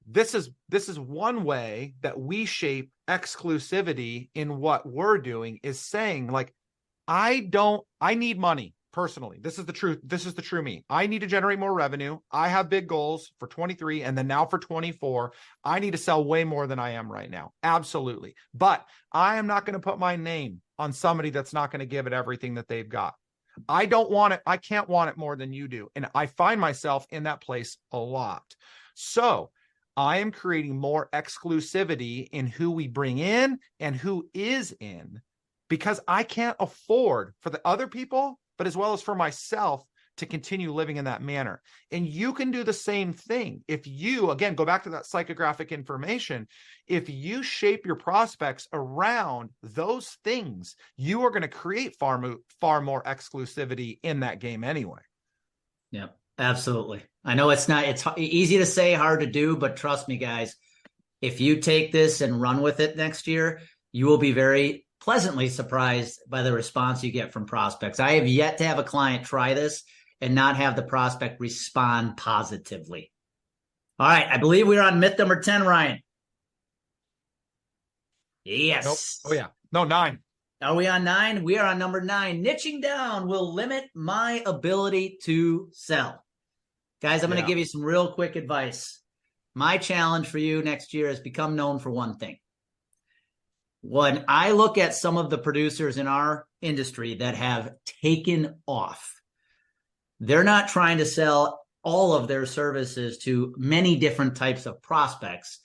this is one way that we shape exclusivity in what we're doing, is saying, like, I need money. Personally, this is the truth. This is the true me. I need to generate more revenue. I have big goals for 23 and then now for 24. I need to sell way more than I am right now. Absolutely. But I am not going to put my name on somebody that's not going to give it everything that they've got. I don't want it. I can't want it more than you do. And I find myself in that place a lot. So I am creating more exclusivity in who we bring in and who is in, because I can't afford for the other people, but as well as for myself, to continue living in that manner. And you can do the same thing. If you, again, go back to that psychographic information, if you shape your prospects around those things, you are going to create far more exclusivity in that game anyway. Yeah, absolutely. I know it's easy to say, hard to do, but trust me, guys, if you take this and run with it next year, you will be very pleasantly surprised by the response you get from prospects. I have yet to have a client try this and not have the prospect respond positively. All right. I believe we're on myth number 10, Ryan. Yes. Nope. Oh yeah. No, 9. Are we on 9? We are on number 9. Niching down will limit my ability to sell. Guys, I'm going to give you some real quick advice. My challenge for you next year is become known for one thing. When I look at some of the producers in our industry that have taken off, they're not trying to sell all of their services to many different types of prospects.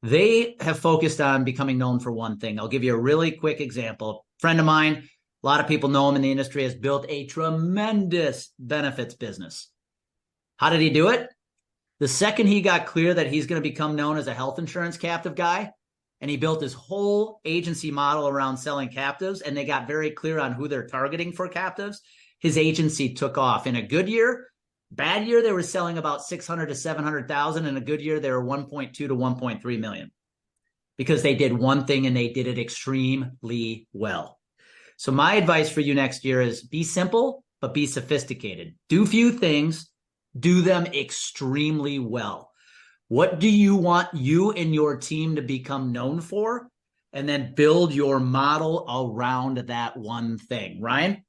They have focused on becoming known for one thing. I'll give you a really quick example. A friend of mine, a lot of people know him in the industry, has built a tremendous benefits business. How did he do it? The second he got clear that he's going to become known as a health insurance captive guy, and he built his whole agency model around selling captives, and they got very clear on who they're targeting for captives, his agency took off. In a good year, bad year, they were selling about 600 to 700,000. In a good year, they were 1.2 to 1.3 million because they did one thing and they did it extremely well. So my advice for you next year is be simple, but be sophisticated. Do few things, do them extremely well. What do you want you and your team to become known for? And then build your model around that one thing. Ryan?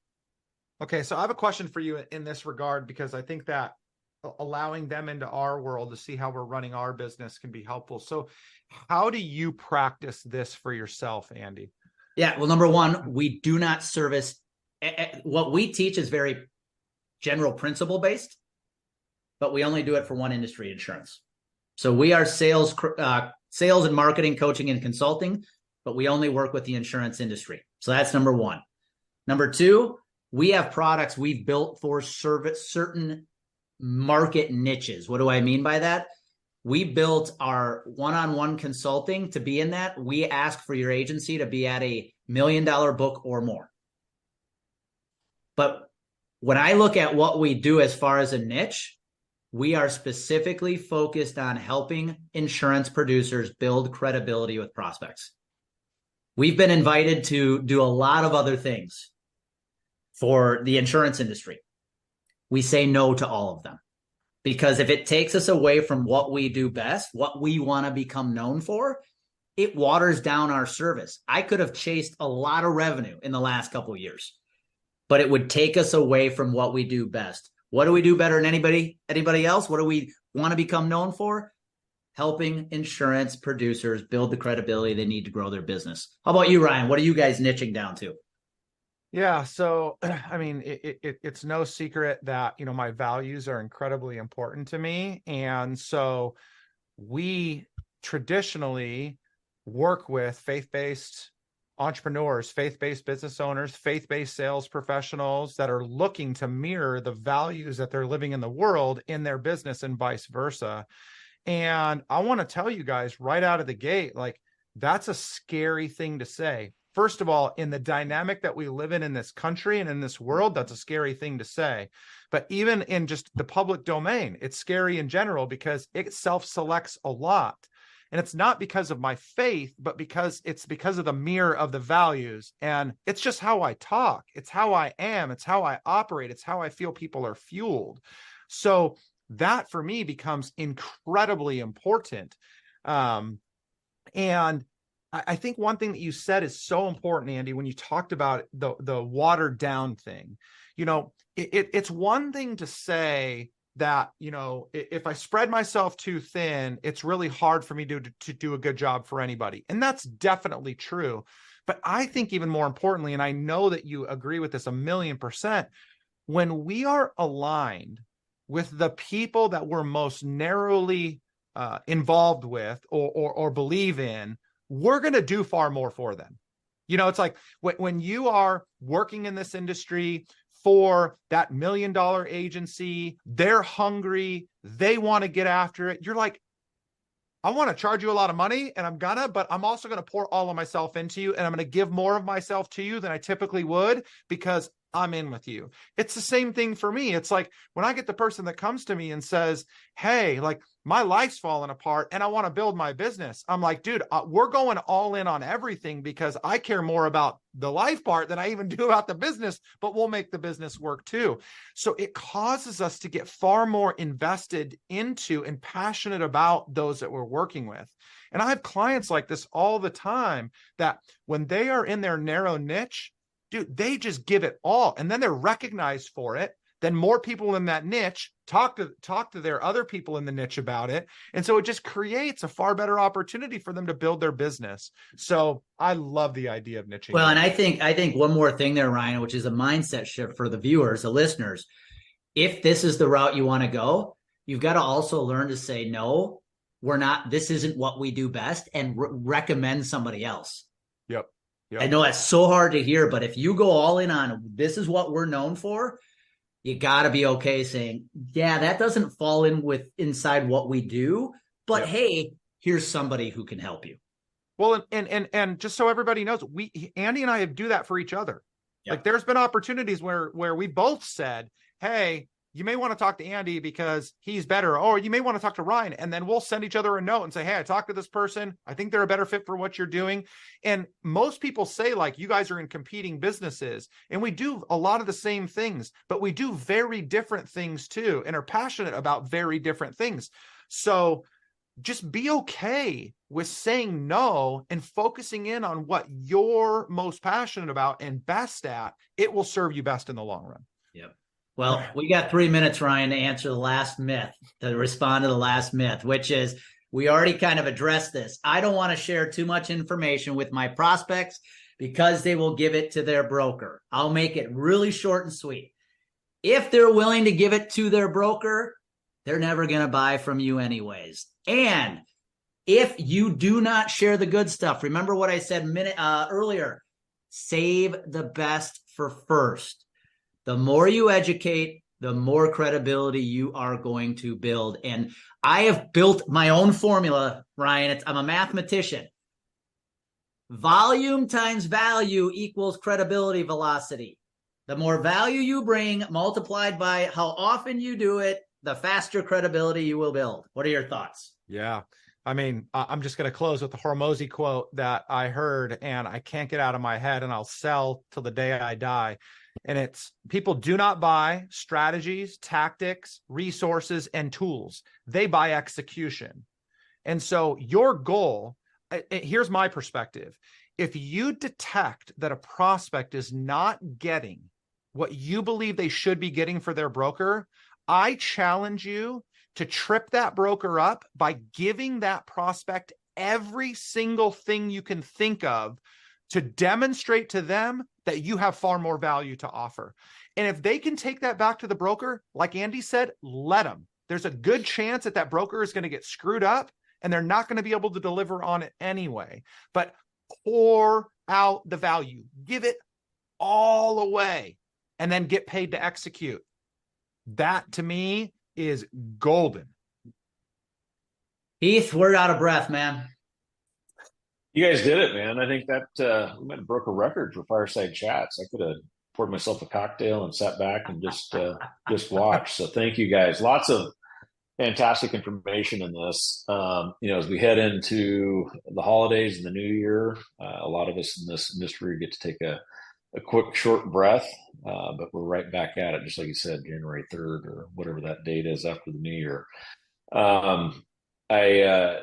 Okay, so I have a question for you in this regard, because I think that allowing them into our world to see how we're running our business can be helpful. So how do you practice this for yourself, Andy? Yeah, well, number one, we do not service. What we teach is very general principle based, but we only do it for one industry, insurance. So we are sales and marketing, coaching, and consulting, but we only work with the insurance industry. So that's number one. Number two, we have products we've built for service certain market niches. What do I mean by that? We built our one-on-one consulting to be in that. We ask for your agency to be at $1 million book or more. But when I look at what we do as far as a niche, we are specifically focused on helping insurance producers build credibility with prospects. We've been invited to do a lot of other things for the insurance industry. We say no to all of them because if it takes us away from what we do best, what we want to become known for, it waters down our service. I could have chased a lot of revenue in the last couple of years, but it would take us away from what we do best. What do we do better than anybody else? What do we want to become known for? Helping insurance producers build the credibility they need to grow their business. How about you, Ryan? What are you guys niching down to? Yeah, so I mean, it's no secret that, you know, my values are incredibly important to me. And so we traditionally work with faith-based entrepreneurs, faith-based business owners, faith-based sales professionals that are looking to mirror the values that they're living in the world in their business and vice versa. And I want to tell you guys right out of the gate, like, that's a scary thing to say. First of all, in the dynamic that we live in this country and in this world, that's a scary thing to say. But even in just the public domain, it's scary in general because it self-selects a lot. And it's not because of my faith, but because of the mirror of the values. And it's just how I talk. It's how I am. It's how I operate. It's how I feel people are fueled. So that for me becomes incredibly important. And I think one thing that you said is so important, Andy, when you talked about the watered down thing. You know, it's one thing to say that, you know, if I spread myself too thin, it's really hard for me to do a good job for anybody. And that's definitely true. But I think even more importantly, and I know that you agree with this 1,000,000%, when we are aligned with the people that we're most narrowly involved with or believe in, we're going to do far more for them. You know, it's like when you are working in this industry for that $1 million agency, they're hungry, they want to get after it. You're like, I want to charge you a lot of money and but I'm also going to pour all of myself into you and I'm going to give more of myself to you than I typically would because I'm in with you. It's the same thing for me. It's like when I get the person that comes to me and says, hey, like my life's falling apart and I want to build my business. I'm like, dude, we're going all in on everything because I care more about the life part than I even do about the business, but we'll make the business work too. So it causes us to get far more invested into and passionate about those that we're working with. And I have clients like this all the time that when they are in their narrow niche, dude, they just give it all. And then they're recognized for it. Then more people in that niche talk to their other people in the niche about it. And so it just creates a far better opportunity for them to build their business. So I love the idea of niching. Well, and I think one more thing there, Ryan, which is a mindset shift for the viewers, the listeners. If this is the route you want to go, you've got to also learn to say no this isn't what we do best, and recommend somebody else. Yep. I know that's so hard to hear, but if you go all in on this is what we're known for, you got to be okay saying, yeah, that doesn't fall inside what we do, but hey, here's somebody who can help you. Well, and just so everybody knows, Andy and I do that for each other. Yep. Like there's been opportunities where we both said, hey, you may want to talk to Andy because he's better, or you may want to talk to Ryan, and then we'll send each other a note and say, hey, I talked to this person. I think they're a better fit for what you're doing. And most people say, like, you guys are in competing businesses, and we do a lot of the same things, but we do very different things too, and are passionate about very different things. So just be okay with saying no and focusing in on what you're most passionate about and best at. It will serve you best in the long run. Yep. Well, we got 3 minutes, Ryan, to answer the last myth, to respond to the last myth, which is, we already kind of addressed this. I don't want to share too much information with my prospects because they will give it to their broker. I'll make it really short and sweet. If they're willing to give it to their broker, they're never going to buy from you anyways. And if you do not share the good stuff, remember what I said earlier, save the best for first. The more you educate, the more credibility you are going to build. And I have built my own formula, Ryan. I'm a mathematician. Volume times value equals credibility velocity. The more value you bring multiplied by how often you do it, the faster credibility you will build. What are your thoughts? Yeah. I mean, I'm just going to close with the Hormozy quote that I heard and I can't get out of my head, and I'll sell till the day I die. And it's, people do not buy strategies, tactics, resources, and tools. They buy execution. And so your goal, here's my perspective. If you detect that a prospect is not getting what you believe they should be getting for their broker, I challenge you to trip that broker up by giving that prospect every single thing you can think of to demonstrate to them that you have far more value to offer. And if they can take that back to the broker, like Andy said, let them. There's a good chance that that broker is going to get screwed up and they're not going to be able to deliver on it anyway. But pour out the value, give it all away, and then get paid to execute. That to me is golden. Heath, we're out of breath, man. You guys did it, man. I think that we might have broke a record for Fireside Chats. I could have poured myself a cocktail and sat back and just watched. So thank you guys. Lots of fantastic information in this. As we head into the holidays and the new year, a lot of us in this industry get to take a quick, short breath, but we're right back at it, just like you said, January 3rd or whatever that date is after the new year. I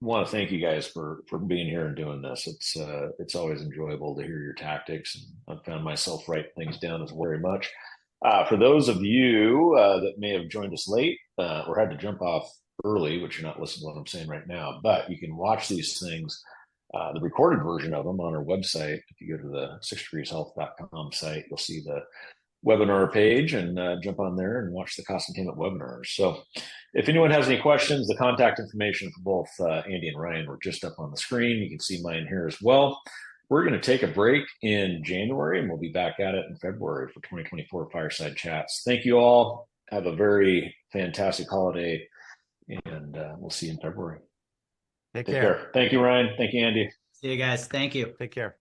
want to thank you guys for being here and doing this. It's always enjoyable to hear your tactics, and I've found myself writing things down as very much. For those of you that may have joined us late or had to jump off early, which you're not listening to what I'm saying right now, but you can watch these things, the recorded version of them, on our website. If you go to the 6degreeshealth.com site, you'll see the webinar page, and jump on there and watch the cost containment webinars. So if anyone has any questions, the contact information for both Andy and Ryan were just up on the screen. You can see mine here as well. We're going to take a break in January, and we'll be back at it in February for 2024 Fireside Chats. Thank you all. Have a very fantastic holiday, and we'll see you in February. Take care. Thank you, Ryan. Thank you, Andy. See you guys. Thank you. Take care.